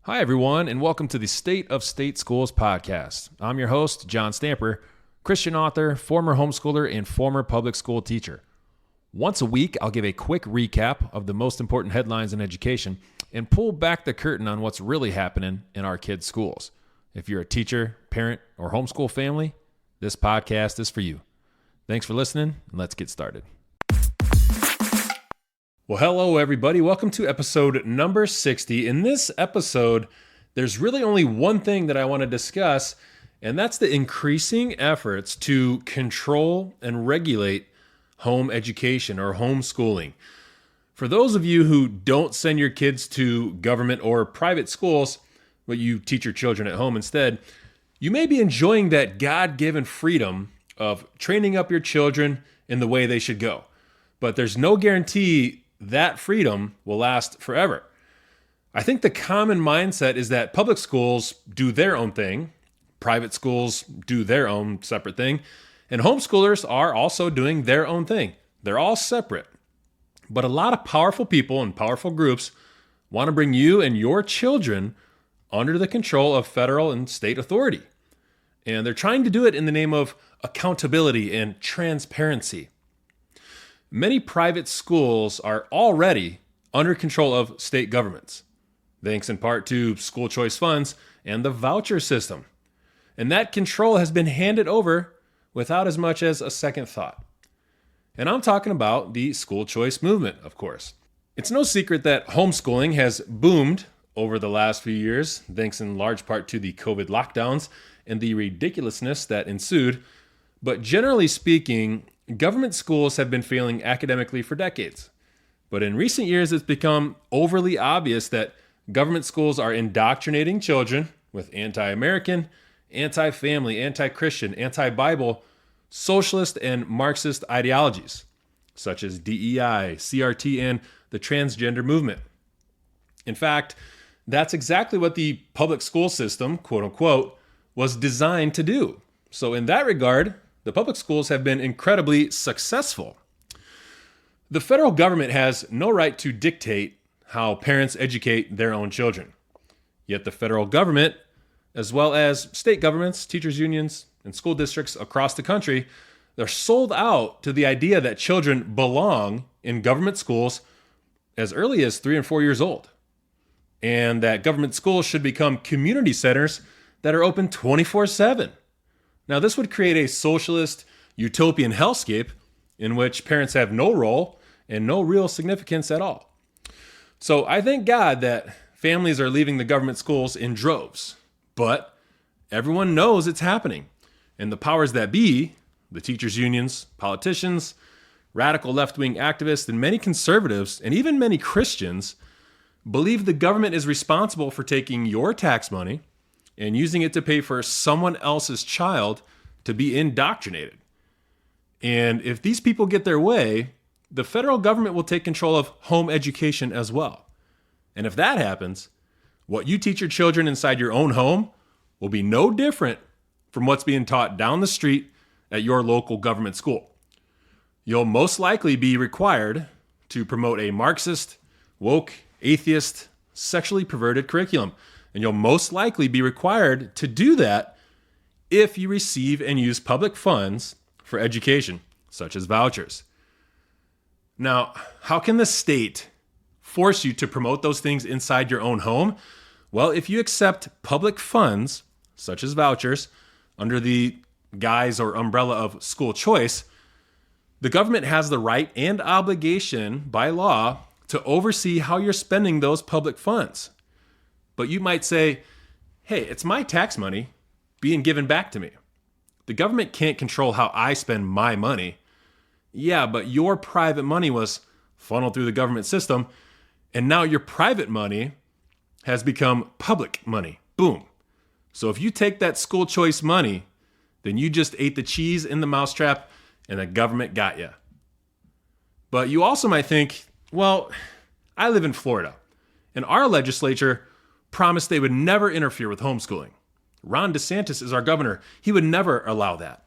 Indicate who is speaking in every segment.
Speaker 1: Hi, everyone, and welcome to the State of State Schools podcast. I'm your host, John Stamper, Christian author, former homeschooler, and former public school teacher. Once a week, I'll give a quick recap of the most important headlines in education and pull back the curtain on what's really happening in our kids' schools. If you're a teacher, parent, or homeschool family, this podcast is for you. Thanks for listening, and let's get started. Well, hello, everybody. Welcome to episode number 60. In this episode, there's really only one thing that I want to discuss, and that's the increasing efforts to control and regulate home education or homeschooling. For those of you who don't send your kids to government or private schools, but you teach your children at home instead, you may be enjoying that God-given freedom of training up your children in the way they should go. But there's no guarantee that freedom will last forever. I think the common mindset is that public schools do their own thing, private schools do their own separate thing, and homeschoolers are also doing their own thing. They're all separate. But a lot of powerful people and powerful groups want to bring you and your children under the control of federal and state authority. And they're trying to do it in the name of accountability and transparency. Many private schools are already under control of state governments, thanks in part to school choice funds and the voucher system. And that control has been handed over without as much as a second thought. And I'm talking about the school choice movement, of course. It's no secret that homeschooling has boomed over the last few years, thanks in large part to the COVID lockdowns and the ridiculousness that ensued. But generally speaking, government schools have been failing academically for decades. But in recent years, it's become overly obvious that government schools are indoctrinating children with anti-American, anti-family, anti-Christian, anti-Bible, socialist, and Marxist ideologies, such as DEI, CRT, and the transgender movement. In fact, that's exactly what the public school system, quote unquote, was designed to do. So in that regard, the public schools have been incredibly successful. The federal government has no right to dictate how parents educate their own children. Yet the federal government, as well as state governments, teachers' unions, and school districts across the country, they're sold out to the idea that children belong in government schools as early as 3 and 4 years old, and that government schools should become community centers that are open 24/7. Now, this would create a socialist utopian hellscape in which parents have no role and no real significance at all. So I thank God that families are leaving the government schools in droves, but everyone knows it's happening. And the powers that be, the teachers' unions, politicians, radical left-wing activists, and many conservatives, and even many Christians, believe the government is responsible for taking your tax money and using it to pay for someone else's child to be indoctrinated. And if these people get their way, the federal government will take control of home education as well. And if that happens, what you teach your children inside your own home will be no different from what's being taught down the street at your local government school. You'll most likely be required to promote a Marxist, woke, atheist, sexually perverted curriculum. And you'll most likely be required to do that if you receive and use public funds for education, such as vouchers. Now, how can the state force you to promote those things inside your own home? Well, if you accept public funds, such as vouchers, under the guise or umbrella of school choice, the government has the right and obligation by law to oversee how you're spending those public funds. But you might say, hey, it's my tax money being given back to me. The government can't control how I spend my money. Yeah, but your private money was funneled through the government system, and now your private money has become public money. Boom. So if you take that school choice money, then you just ate the cheese in the mousetrap, and the government got you. But you also might think, well, I live in Florida, and our legislature promised they would never interfere with homeschooling. Ron DeSantis is our governor. He would never allow that.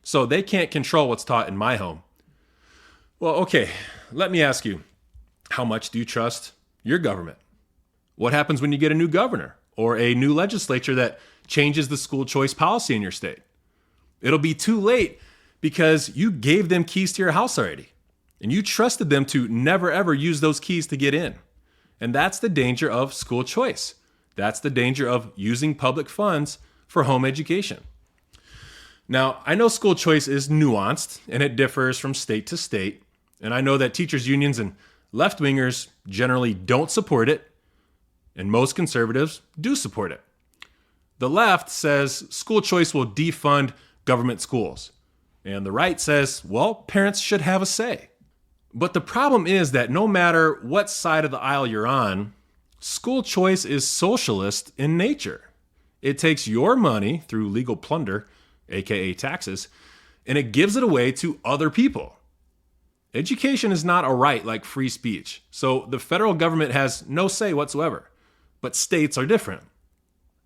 Speaker 1: So they can't control what's taught in my home. Well, okay, let me ask you, how much do you trust your government? What happens when you get a new governor or a new legislature that changes the school choice policy in your state? It'll be too late because you gave them keys to your house already, and you trusted them to never ever use those keys to get in. And that's the danger of school choice. That's the danger of using public funds for home education. Now, I know school choice is nuanced and it differs from state to state. And I know that teachers' unions and left-wingers generally don't support it, and most conservatives do support it. The left says school choice will defund government schools. And the right says, well, parents should have a say. But the problem is that no matter what side of the aisle you're on, school choice is socialist in nature. It takes your money through legal plunder, aka taxes, and it gives it away to other people. Education is not a right like free speech, so the federal government has no say whatsoever, but states are different.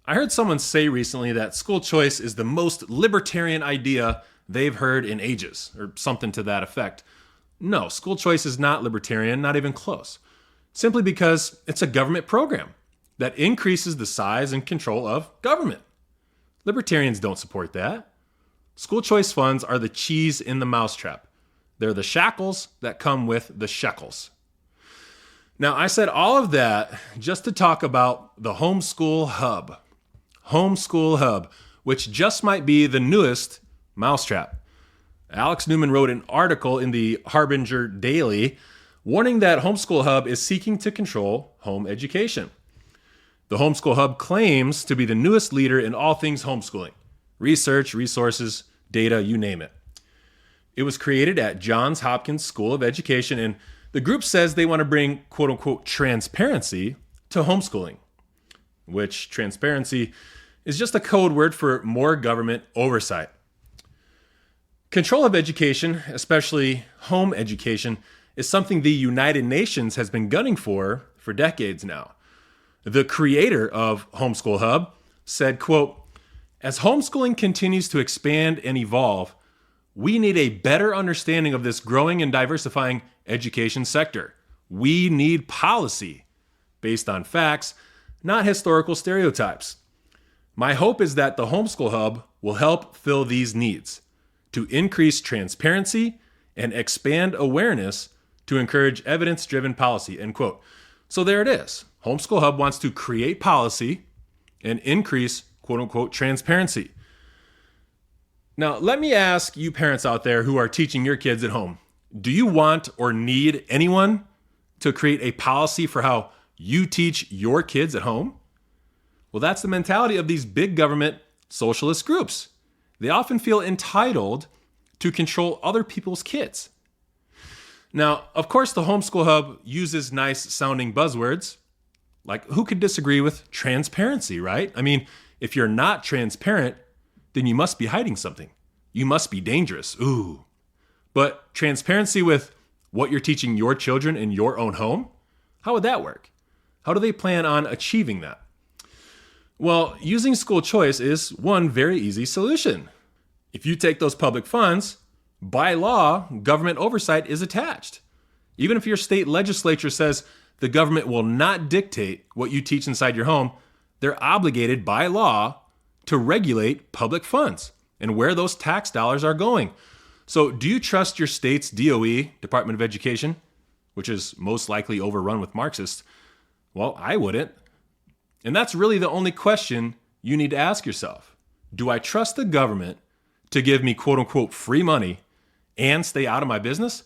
Speaker 1: I heard someone say recently that school choice is the most libertarian idea they've heard in ages, or something to that effect. No, school choice is not libertarian, not even close, simply because it's a government program that increases the size and control of government. Libertarians don't support that. School choice funds are the cheese in the mousetrap. They're the shackles that come with the shekels. Now, I said all of that just to talk about the Homeschool Hub. Homeschool Hub, which just might be the newest mousetrap. Alex Newman wrote an article in the Harbinger Daily warning that Homeschool Hub is seeking to control home education. The Homeschool Hub claims to be the newest leader in all things homeschooling. Research, resources, data, you name it. It was created at Johns Hopkins School of Education, and the group says they want to bring quote-unquote transparency to homeschooling, which transparency is just a code word for more government oversight. Control of education, especially home education, is something the United Nations has been gunning for decades now. The creator of Homeschool Hub said, quote, "As homeschooling continues to expand and evolve, we need a better understanding of this growing and diversifying education sector. We need policy based on facts, not historical stereotypes. My hope is that the Homeschool Hub will help fill these needs to increase transparency and expand awareness to encourage evidence-driven policy," end quote. So there it is. Homeschool Hub wants to create policy and increase quote-unquote transparency. Now, let me ask you parents out there who are teaching your kids at home, do you want or need anyone to create a policy for how you teach your kids at home? Well, that's the mentality of these big government socialist groups. They often feel entitled to control other people's kids. Now, of course, the Homeschool Hub uses nice sounding buzzwords. Like, who could disagree with transparency, right? I mean, if you're not transparent, then you must be hiding something. You must be dangerous. Ooh. But transparency with what you're teaching your children in your own home? How would that work? How do they plan on achieving that? Well, using school choice is one very easy solution. If you take those public funds, by law, government oversight is attached. Even if your state legislature says the government will not dictate what you teach inside your home, they're obligated by law to regulate public funds and where those tax dollars are going. So do you trust your state's DOE, Department of Education, which is most likely overrun with Marxists? Well, I wouldn't. And that's really the only question you need to ask yourself. Do I trust the government to give me quote unquote free money and stay out of my business?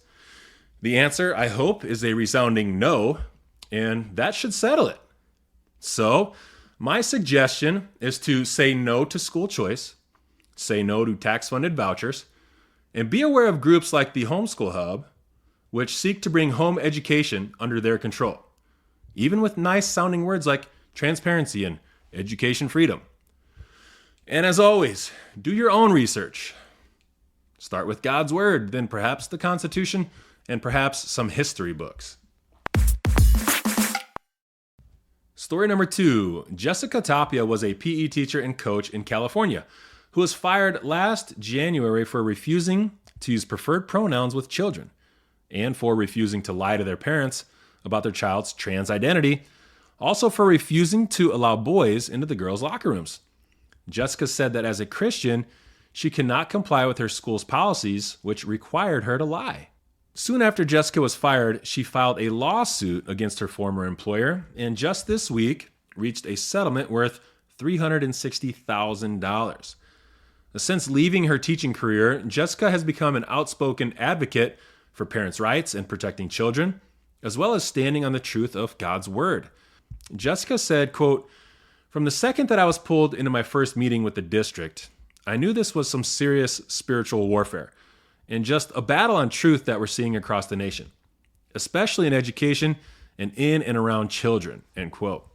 Speaker 1: The answer, I hope, is a resounding no, and that should settle it. So, my suggestion is to say no to school choice, say no to tax-funded vouchers, and be aware of groups like the Homeschool Hub, which seek to bring home education under their control, even with nice-sounding words like transparency and education freedom. And as always, do your own research. Start with God's Word, then perhaps the Constitution, and perhaps some history books. Story number 2. Jessica Tapia was a PE teacher and coach in California who was fired last January for refusing to use preferred pronouns with children and for refusing to lie to their parents about their child's trans identity, Also for refusing to allow boys into the girls' locker rooms. Jessica said that as a Christian, she cannot comply with her school's policies, which required her to lie. Soon after Jessica was fired, she filed a lawsuit against her former employer, and just this week reached a settlement worth $360,000. Since leaving her teaching career, Jessica has become an outspoken advocate for parents' rights and protecting children, as well as standing on the truth of God's word. Jessica said, quote, "From the second that I was pulled into my first meeting with the district, I knew this was some serious spiritual warfare and just a battle on truth that we're seeing across the nation, especially in education and in and around children," end quote.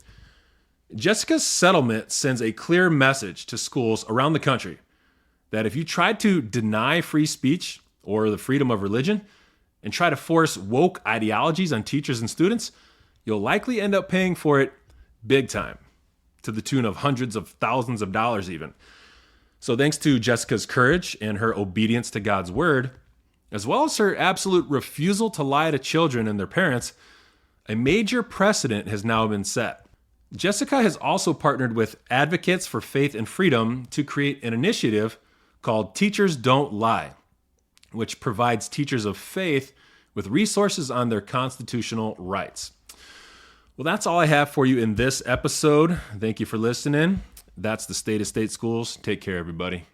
Speaker 1: Jessica's settlement sends a clear message to schools around the country that if you try to deny free speech or the freedom of religion and try to force woke ideologies on teachers and students, you'll likely end up paying for it big time, to the tune of hundreds of thousands of dollars even. So thanks to Jessica's courage and her obedience to God's word, as well as her absolute refusal to lie to children and their parents, a major precedent has now been set. Jessica has also partnered with Advocates for Faith and Freedom to create an initiative called Teachers Don't Lie, which provides teachers of faith with resources on their constitutional rights. Well, that's all I have for you in this episode. Thank you for listening. That's the State of State Schools. Take care, everybody.